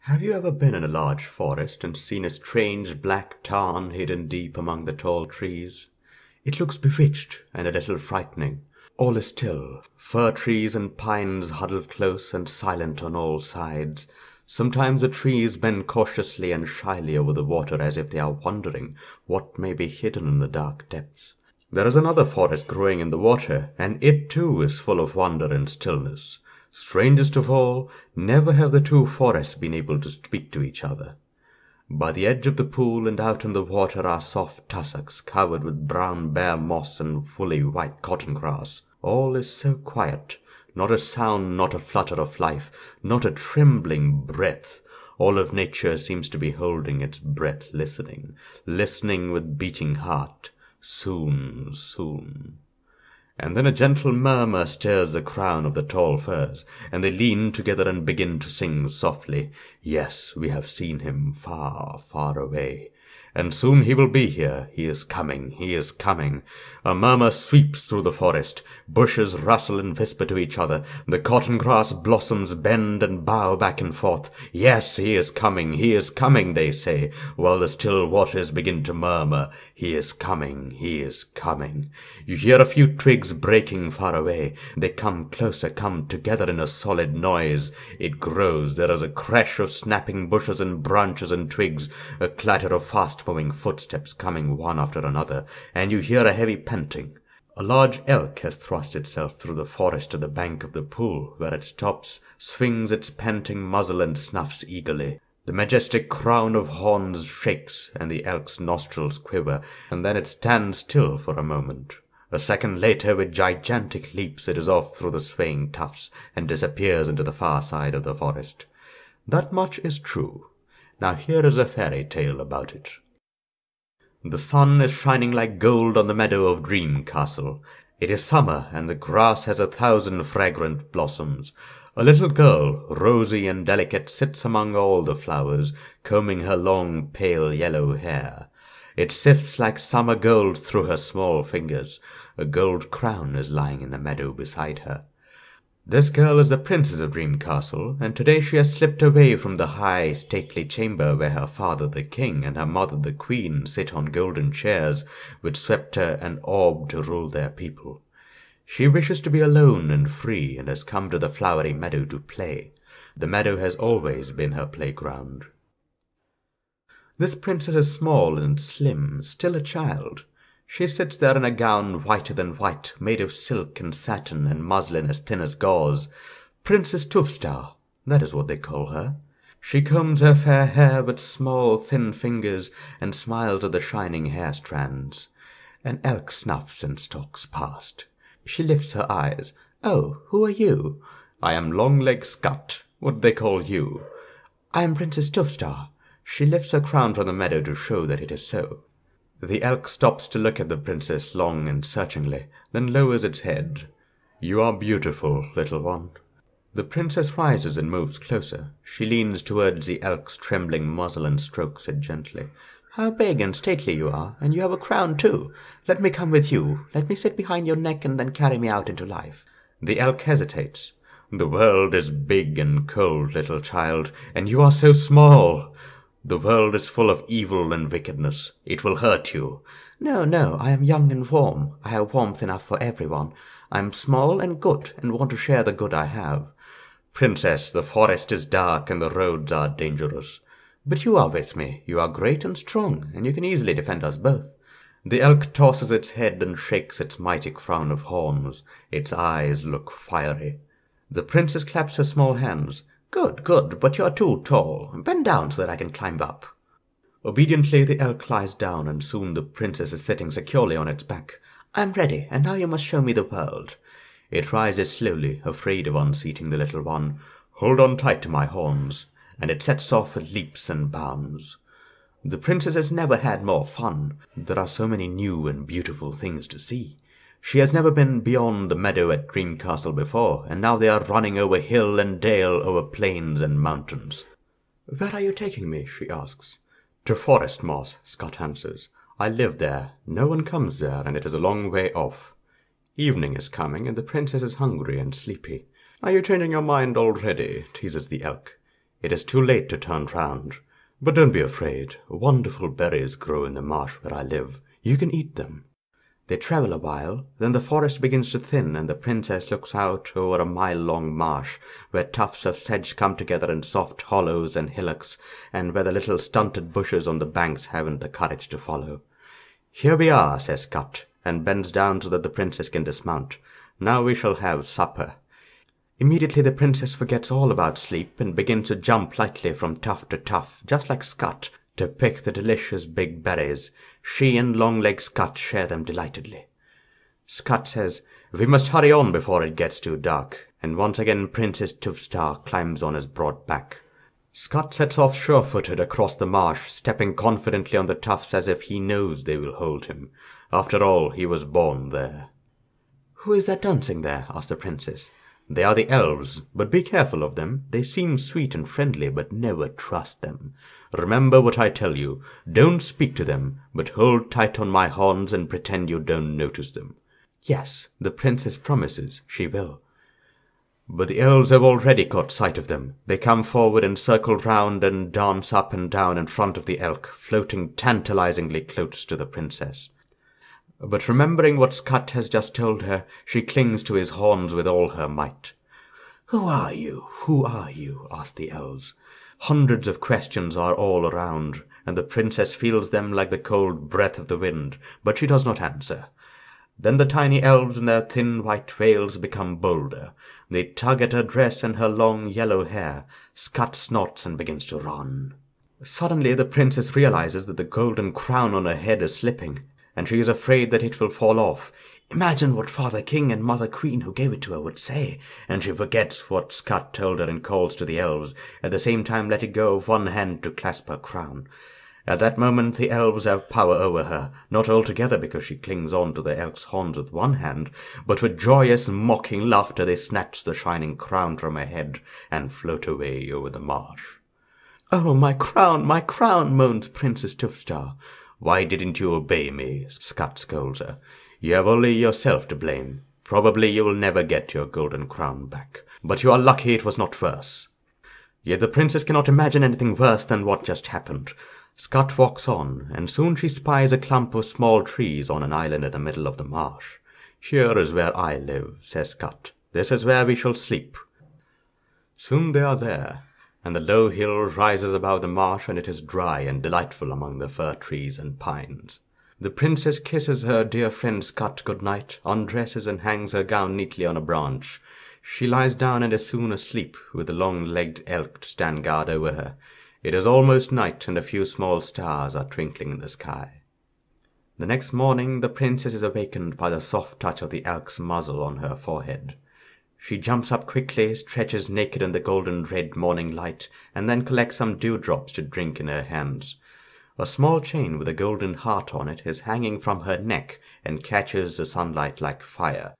Have you ever been in a large forest and seen a strange black tarn hidden deep among the tall trees? It looks bewitched and a little frightening. All is still. Fir trees and pines huddle close and silent on all sides. Sometimes the trees bend cautiously and shyly over the water as if they are wondering what may be hidden in the dark depths. There is another forest growing in the water, and it too is full of wonder and stillness. Strangest of all, never have the two forests been able to speak to each other. By the edge of the pool and out in the water are soft tussocks covered with brown bare moss and woolly white cotton grass. All is so quiet, not a sound, not a flutter of life, not a trembling breath. All of nature seems to be holding its breath, listening with beating heart. Soon, soon. And then a gentle murmur stirs the crown of the tall firs, and they lean together and begin to sing softly. Yes, we have seen him far, far away. And soon he will be here. He is coming, he is coming. A murmur sweeps through the forest. Bushes rustle and whisper to each other. The cotton grass blossoms bend and bow back and forth. Yes, he is coming, they say, while the still waters begin to murmur. He is coming, he is coming. You hear a few twigs breaking far away. They come closer, come together in a solid noise. It grows. There is a crash of snapping bushes and branches and twigs, a clatter of fast-moving footsteps coming one after another, and you hear a heavy panting. A large elk has thrust itself through the forest to the bank of the pool, where it stops, swings its panting muzzle and snuffs eagerly. The majestic crown of horns shakes, and the elk's nostrils quiver, and then it stands still for a moment. A second later, with gigantic leaps, it is off through the swaying tufts, and disappears into the far side of the forest. That much is true. Now here is a fairy tale about it. The sun is shining like gold on the meadow of Dream Castle. It is summer, and the grass has 1,000 fragrant blossoms. A little girl, rosy and delicate, sits among all the flowers, combing her long, pale yellow hair. It sifts like summer gold through her small fingers. A gold crown is lying in the meadow beside her. This girl is the princess of Dream Castle, and today she has slipped away from the high, stately chamber where her father the king and her mother the queen sit on golden chairs with sceptre and orb to rule their people. She wishes to be alone and free, and has come to the flowery meadow to play. The meadow has always been her playground. This princess is small and slim, still a child. She sits there in a gown whiter than white, made of silk and satin and muslin as thin as gauze. Princess Tuvstarr, that is what they call her. She combs her fair hair with small, thin fingers and smiles at the shining hair strands. An elk snuffs and stalks past. She lifts her eyes. "Oh, who are you?" "I am Longleg Scut. What do they call you?" "I am Princess Tuvstarr." She lifts her crown from the meadow to show that it is so. The elk stops to look at the princess long and searchingly, then lowers its head. "You are beautiful, little one." The princess rises and moves closer. She leans towards the elk's trembling muzzle and strokes it gently. "How big and stately you are, and you have a crown too. Let me come with you. Let me sit behind your neck and then carry me out into life." The elk hesitates. "The world is big and cold, little child, and you are so small. The world is full of evil and wickedness. It will hurt you." "No, no, I am young and warm. I have warmth enough for everyone. I am small and good, and want to share the good I have." "Princess, the forest is dark and the roads are dangerous." "But you are with me. You are great and strong, and you can easily defend us both." The elk tosses its head and shakes its mighty crown of horns. Its eyes look fiery. The princess claps her small hands. "Good, good, but you are too tall. Bend down so that I can climb up." Obediently the elk lies down, and soon the princess is sitting securely on its back. "I am ready, and now you must show me the world." It rises slowly, afraid of unseating the little one. "Hold on tight to my horns." And it sets off with leaps and bounds. The princess has never had more fun. There are so many new and beautiful things to see. She has never been beyond the meadow at Dream Castle before, and now they are running over hill and dale, over plains and mountains. "Where are you taking me?" she asks. "To Forest Moss," Scott answers. "I live there. No one comes there, and it is a long way off." Evening is coming, and the princess is hungry and sleepy. "Are you changing your mind already?" teases the elk. It is too late to turn round. But don't be afraid. Wonderful berries grow in the marsh where I live. You can eat them." They travel a while, then the forest begins to thin, and the princess looks out over a mile-long marsh, where tufts of sedge come together in soft hollows and hillocks, and where the little stunted bushes on the banks haven't the courage to follow. "Here we are," says Scott, and bends down so that the princess can dismount. "Now we shall have supper." Immediately the princess forgets all about sleep and begins to jump lightly from tuft to tuft, just like Scott, to pick the delicious big berries. She and Longlegs Scott share them delightedly. Scott says, "We must hurry on before it gets too dark," and once again Princess Tuvstarr climbs on his broad back. Scott sets off sure-footed across the marsh, stepping confidently on the tufts as if he knows they will hold him. After all, he was born there. "Who is that dancing there?" asked the princess. "They are the elves, but be careful of them. They seem sweet and friendly, but never trust them. Remember what I tell you. Don't speak to them, but hold tight on my horns and pretend you don't notice them." Yes, the princess promises she will. But the elves have already caught sight of them. They come forward and circle round and dance up and down in front of the elk, floating tantalizingly close to the princess. But remembering what Scott has just told her, she clings to his horns with all her might. "Who are you? Who are you?" asked the elves. Hundreds of questions are all around, and the princess feels them like the cold breath of the wind, but she does not answer. Then the tiny elves in their thin white veils become bolder. They tug at her dress and her long yellow hair. Scott snorts and begins to run. Suddenly the princess realizes that the golden crown on her head is slipping, and she is afraid that it will fall off. Imagine what Father King and Mother Queen, who gave it to her, would say, and she forgets what Scott told her and calls to the elves, at the same time letting go of one hand to clasp her crown. At that moment the elves have power over her, not altogether because she clings on to the elk's horns with one hand, but with joyous, mocking laughter they snatch the shining crown from her head and float away over the marsh. "Oh, my crown, moans Princess Tuvstarr. "Why didn't you obey me?" Scott scolds her. "You have only yourself to blame. Probably you will never get your golden crown back, but you are lucky it was not worse." Yet the princess cannot imagine anything worse than what just happened. Scott walks on, and soon she spies a clump of small trees on an island in the middle of the marsh. "Here is where I live," says Scott. "This is where we shall sleep." Soon they are there, and the low hill rises above the marsh, and it is dry and delightful among the fir trees and pines. The princess kisses her dear friend Scott good night, undresses and hangs her gown neatly on a branch. She lies down and is soon asleep, with the long-legged elk to stand guard over her. It is almost night, and a few small stars are twinkling in the sky. The next morning the princess is awakened by the soft touch of the elk's muzzle on her forehead. She jumps up quickly, stretches naked in the golden-red morning light, and then collects some dewdrops to drink in her hands. A small chain with a golden heart on it is hanging from her neck and catches the sunlight like fire.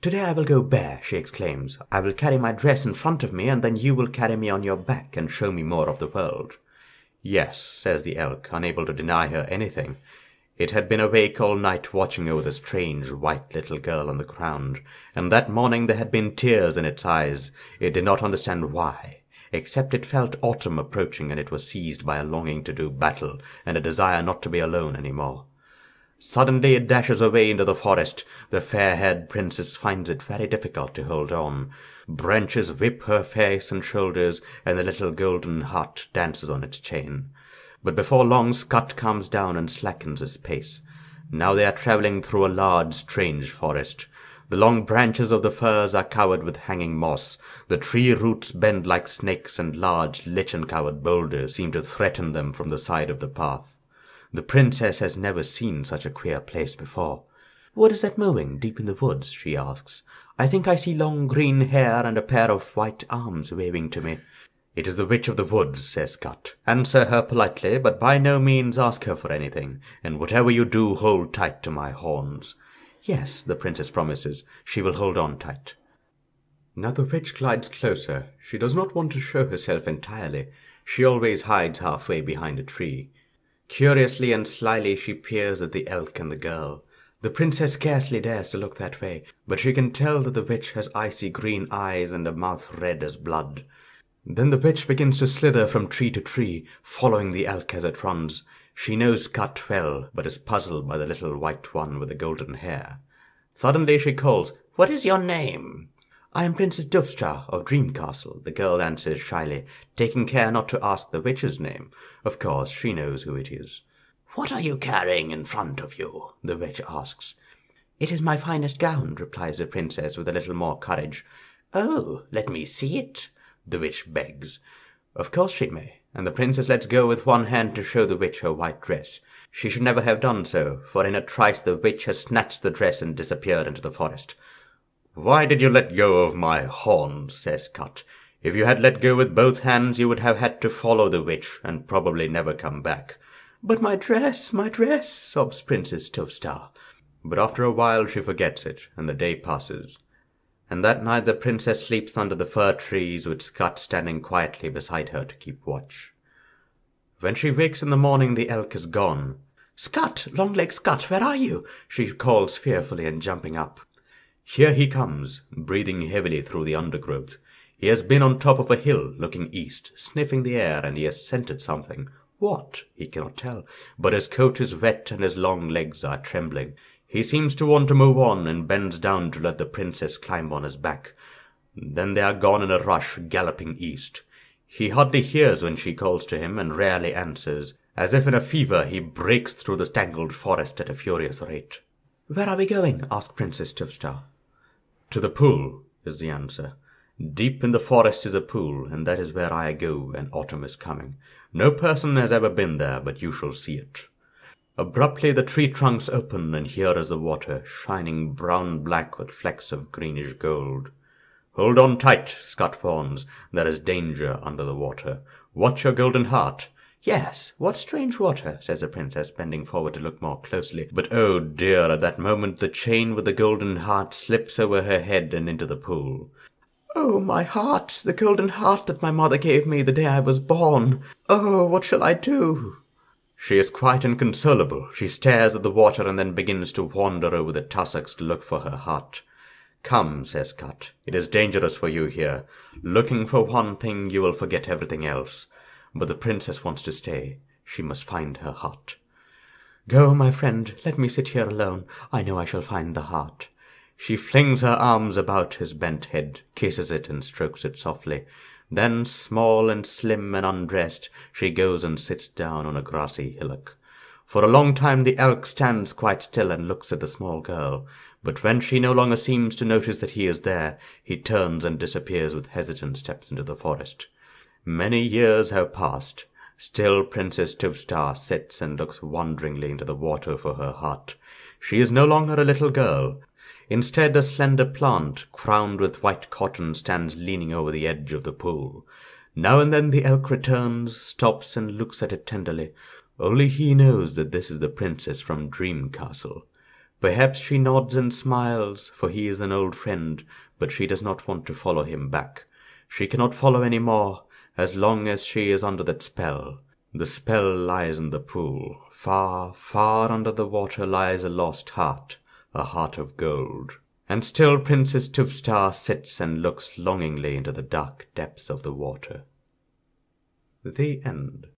"Today I will go bare," she exclaims. "I will carry my dress in front of me, and then you will carry me on your back and show me more of the world." "Yes," says the elk, unable to deny her anything. It had been awake all night watching over the strange white little girl on the ground, and that morning there had been tears in its eyes. It did not understand why, except it felt autumn approaching, and it was seized by a longing to do battle and a desire not to be alone any more. Suddenly it dashes away into the forest. The fair-haired princess finds it very difficult to hold on. Branches whip her face and shoulders, and the little golden heart dances on its chain. But before long Scott calms down and slackens his pace. Now they are travelling through a large, strange forest. The long branches of the firs are covered with hanging moss. The tree roots bend like snakes, and large, lichen-covered boulders seem to threaten them from the side of the path. The princess has never seen such a queer place before. "What is that mowing deep in the woods?" she asks. "I think I see long green hair and a pair of white arms waving to me." "It is the witch of the woods," says Scott. "Answer her politely, but by no means ask her for anything, and whatever you do, hold tight to my horns." "Yes," the princess promises. She will hold on tight. Now the witch glides closer. She does not want to show herself entirely. She always hides halfway behind a tree. Curiously and slyly she peers at the elk and the girl. The princess scarcely dares to look that way, but she can tell that the witch has icy green eyes and a mouth red as blood. Then the witch begins to slither from tree to tree, following the elk as it runs. She knows Scut well, but is puzzled by the little white one with the golden hair. Suddenly she calls, "What is your name?" "I am Princess Tuvstarr of Dream Castle," the girl answers shyly, taking care not to ask the witch's name. Of course, she knows who it is. "What are you carrying in front of you?" the witch asks. "It is my finest gown," replies the princess with a little more courage. "Oh, let me see it," the witch begs. Of course she may, and the princess lets go with one hand to show the witch her white dress. She should never have done so, for in a trice the witch has snatched the dress and disappeared into the forest. "Why did you let go of my horn?" says Scut. "If you had let go with both hands, you would have had to follow the witch, and probably never come back." "But my dress, sobs Princess Tuvstarr. But after a while she forgets it, and the day passes. And that night the princess sleeps under the fir trees, with Scut standing quietly beside her to keep watch. When she wakes in the morning, the elk is gone. "Scut, Longleg Scut, where are you?" she calls fearfully and jumping up. Here he comes, breathing heavily through the undergrowth. He has been on top of a hill, looking east, sniffing the air, and he has scented something. What? He cannot tell, but his coat is wet and his long legs are trembling. He seems to want to move on and bends down to let the princess climb on his back. Then they are gone in a rush, galloping east. He hardly hears when she calls to him and rarely answers. As if in a fever, he breaks through the tangled forest at a furious rate. "Where are we going?" asked Princess Tuvstarr. "To the pool," is the answer. "Deep in the forest is a pool, and that is where I go when autumn is coming. No person has ever been there, but you shall see it." Abruptly the tree trunks open, and here is the water, shining brown-black with flecks of greenish gold. "Hold on tight," Scut warns. "There is danger under the water. Watch your golden heart." "Yes, what strange water," says the princess, bending forward to look more closely. But oh dear, at that moment the chain with the golden heart slips over her head and into the pool. "Oh, my heart, the golden heart that my mother gave me the day I was born. Oh, what shall I do?" She is quite inconsolable. She stares at the water and then begins to wander over the tussocks to look for her heart. "Come," says Scut, "it is dangerous for you here. Looking for one thing, you will forget everything else." But the princess wants to stay. She must find her heart. "Go, my friend, let me sit here alone. I know I shall find the heart." She flings her arms about his bent head, kisses it and strokes it softly. Then, small and slim and undressed, she goes and sits down on a grassy hillock. For a long time the elk stands quite still and looks at the small girl. But when she no longer seems to notice that he is there, he turns and disappears with hesitant steps into the forest. Many years have passed. Still Princess Tuvstarr sits and looks wonderingly into the water for her heart. She is no longer a little girl. Instead, a slender plant, crowned with white cotton, stands leaning over the edge of the pool. Now and then the elk returns, stops and looks at it tenderly. Only he knows that this is the princess from Dream Castle. Perhaps she nods and smiles, for he is an old friend, but she does not want to follow him back. She cannot follow any more, as long as she is under that spell. The spell lies in the pool. Far, far under the water lies a lost heart, a heart of gold. And still Princess Tuvstarr sits and looks longingly into the dark depths of the water. The end.